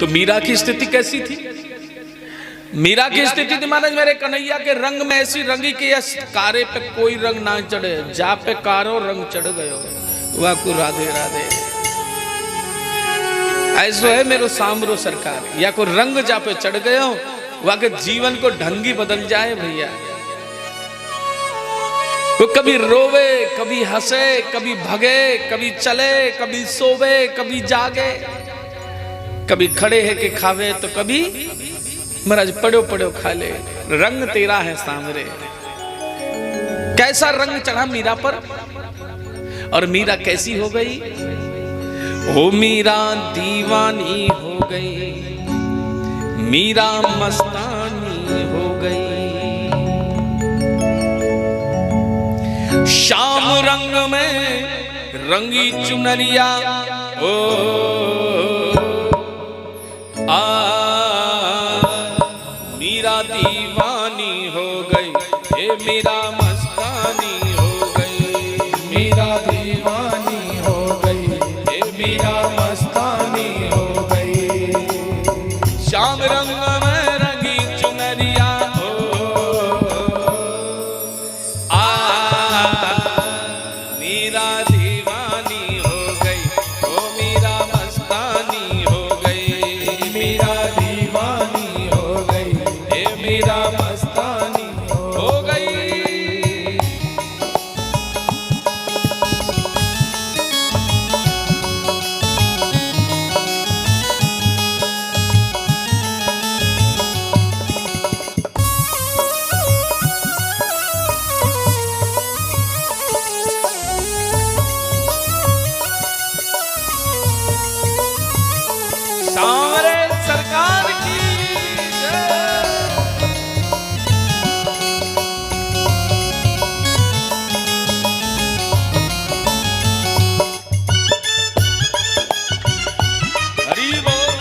तो मीरा की स्थिति कैसी थी? मीरा की स्थिति थी महाराज मेरे कन्हैया के रंग में ऐसी रंगी कि कारे पे कोई रंग ना चढ़े, जा पे कारो रंग चढ़ गयो वाह को राधे राधे। ऐसो है मेरो सामरो सरकार, या को रंग जा पे चढ़ गयो वहां के जीवन को ढंगी बदल जाए भैया। वो कभी रोवे, कभी हंसे, कभी भगे, कभी चले, कभी सोवे, कभी जागे, कभी खड़े है कि खावे तो कभी महाराज पड़ो पड़ो खा ले। रंग तेरा है सांवरे। कैसा रंग चढ़ा मीरा पर, और मीरा कैसी हो गई? ओ मीरा दीवानी हो गई, मीरा मस्तानी हो गई। शाम रंग में रंगी चुनरिया ओ मीरा दीवानी हो गई, हे मीरा मस्तानी हो गई। मीरा दीवानी हो गई, हे मीरा मस्तानी हो गई। श्याम रंग में रंगी चुनरिया हो मीरा दीवानी हो गई, ओ मीरा मस्तानी हो गई। मीरा दीवानी हो गई, मीरा मस्तानी हो गई। सांवरे सरकार की हरि बोल।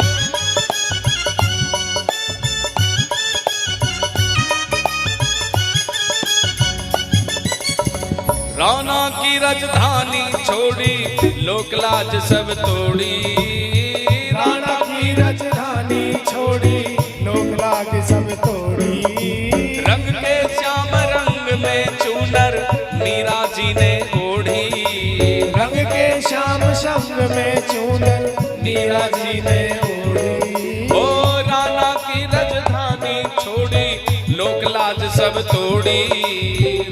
राणा की राजधानी छोड़ी, लोकलाज सब तोड़ी। राणा की राजधानी छोड़ी, लोकलाज सब तोड़ी। रंग के श्याम रंग में चूनर मीरा जी ने ओढ़ी। रंग के श्याम संग में चूनर मीरा जी ने ओढ़ी। ओ राणा की राजधानी छोड़ी, लोकलाज सब तोड़ी।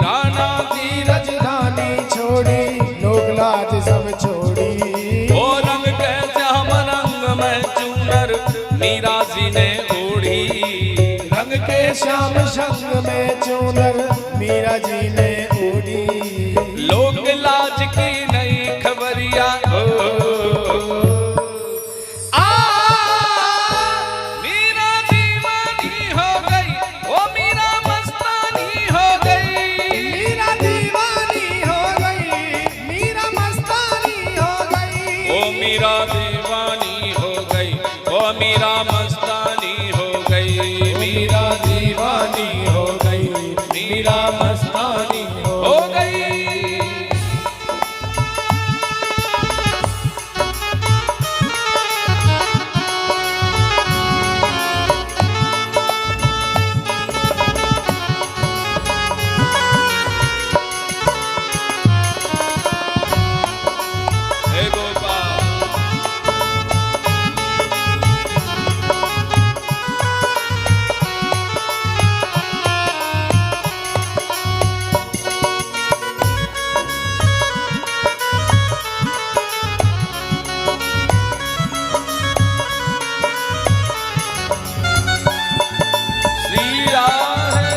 राणा की राजधानी छोड़ी, लोकलाज सब छोड़ी। ओ रंग के श्याम रंग में चूनर मीरा जी ने ओढ़ी। रंग के श्याम संग में चूनर मीरा जी ने ओढ़ी। लोक लाज की नई खबरिया हो मीरा दीवानी हो गई, ओ मीरा मस्तानी हो गई। मीरा दीवानी हो गई, मीरा मस्तानी हो गई। ओ मीरा दीवानी हो गई, ओ मीरा मस्तानी हो गई। मीरा दीवानी हो गई, मीरा मस्तानी हो गई। हे गोपाल श्री राम है।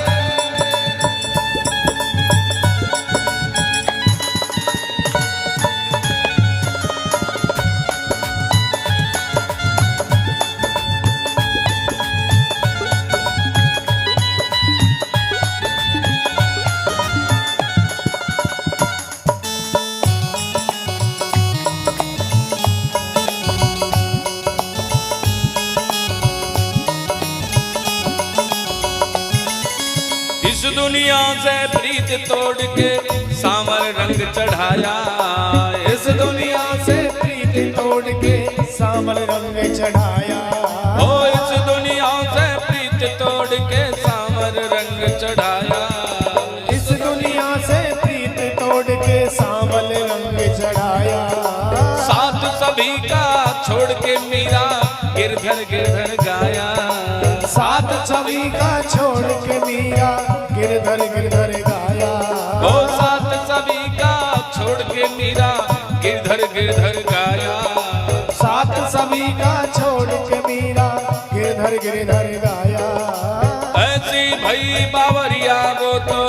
इस दुनिया से प्रीत तोड़ के सांवर रंग चढ़ाया। इस दुनिया से प्रीत तोड़ के सांवल रंग चढ़ाया। गिरधर गिरधर गाया। सात छवि का छोड़ के मीरा गिरधर गिरधर गाया। ओ सात छवि का छोड़ के मीरा गिरधर गिरधर गाया। सात छवि का छोड़ के मीरा गिरधर गिरधर गाया। ऐसी भई बावरिया वो तो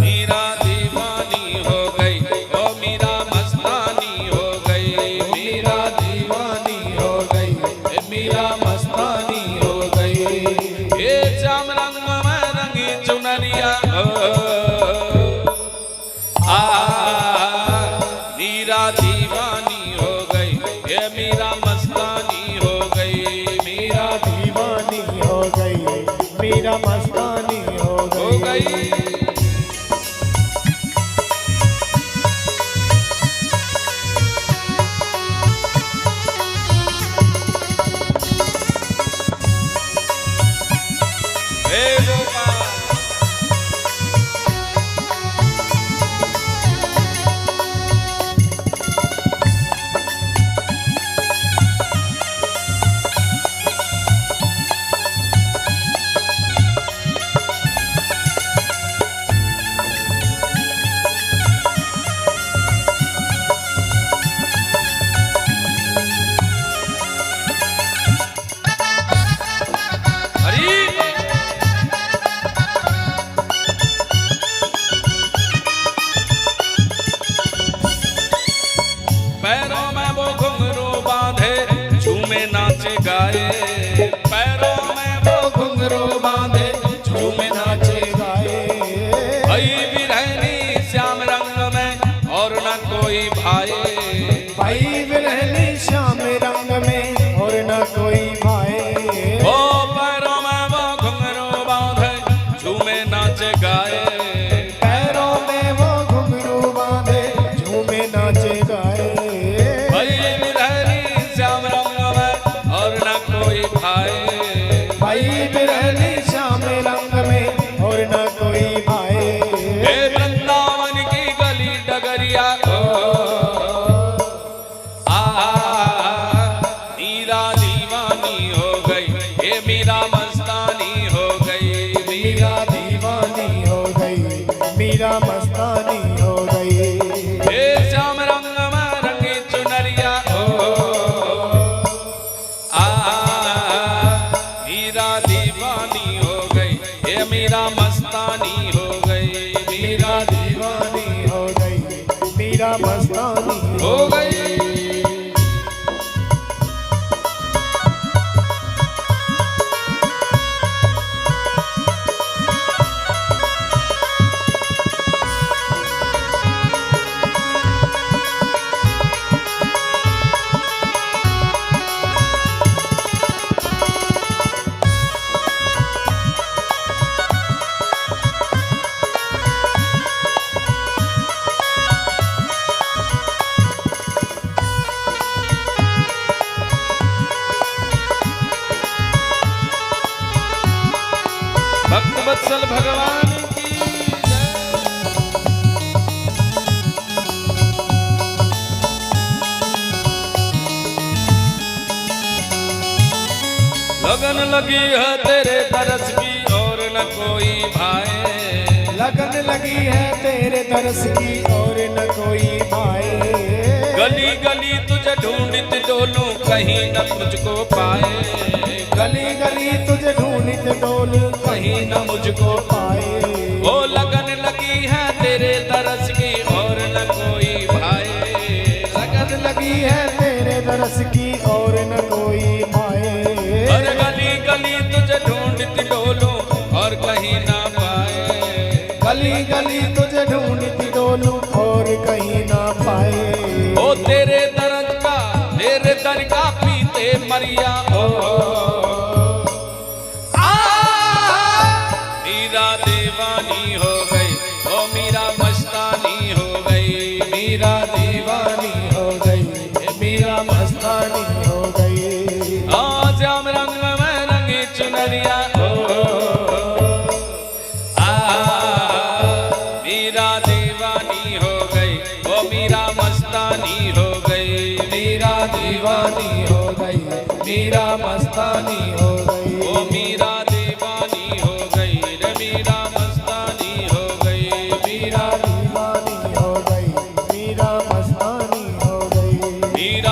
मीरा दीवानी हो गई, ओ मीरा मस्तानी हो गई। मीरा दीवानी हो गई, मीरा मस्तानी हो गई। ये श्याम रंग में रंगी चुनरिया मीरा दीवानी हो गई, ये मीरा मस्तानी हो गई। मीरा दीवानी हो गई, मीरा मस्तानी हो गई। हे गोपाल पैरों में वो घुंघरू बांधे झूमे नाचे गाए। पैरों में वो घुंघरू बांधे झूमे नाचे गाए। भई बिरहनी श्याम रंग में और न कोई भाए। भाई बिरहनी श्याम रंग में और न कोई भाई। ओ पैरों में वो घुंघरू बांधे झूमे नाचे गाए। पैरों में वो घुंघरू बांधे झूमे नाचे गाए। भई बिरहनी श्याम रंग में और न कोई भाए। भाई बिरहनी श्याम रंग में और न कोई भाई। हे वृंदावन की गली डगरिया मीरा दीवानी हो गई, हे मीरा मस्तानी हो गई। मीरा दीवानी हो गई, मीरा मस्तानी हो गई। हे श्याम रंग में रंगी चुनरिया मीरा दीवानी हो गई, हे मीरा मस्तानी हो गई। मीरा दीवानी हो गई, मीरा मस्तानी हो गई। भक्त वत्सल भगवान की जय। लगन लगी है तेरे तरस की और न कोई भाए। लगन लगी है तेरे तरस की और न कोई भाई। गली गली तुझे ढूंढत डोलूं कहीं न तुझको पाए। गली गली तुझे ढूंढत डोलूं कहीं न मुझको पाए। ओ लगन लगी है तेरे तरस की और न कोई भाए। लगन लगी है तेरे तरस की और न कोई भाई। हर गली गली तुझे ढूंढत डोलूं और कहीं ना पाए। गली गली तुझे ढूंढती डोलूं और कहीं ना पाए। ओ तेरे दर का पीते मरिया ओ मीरा दीवानी हो गई, ओ मीरा मस्तानी हो गई। मीरा दीवानी हो गई, मीरा मस्तानी हो गई। श्याम रंग में रंगी चुनरिया मीरा दीवानी हो गई, ओ मीरा मस्तानी हो दीवानी हो गई, मीरा मस्तानी हो गई। ओ मीरा दीवानी हो गई रे मीरा मस्तानी हो गई। मीरा दीवानी हो गई, मीरा मस्तानी हो गई। मीरा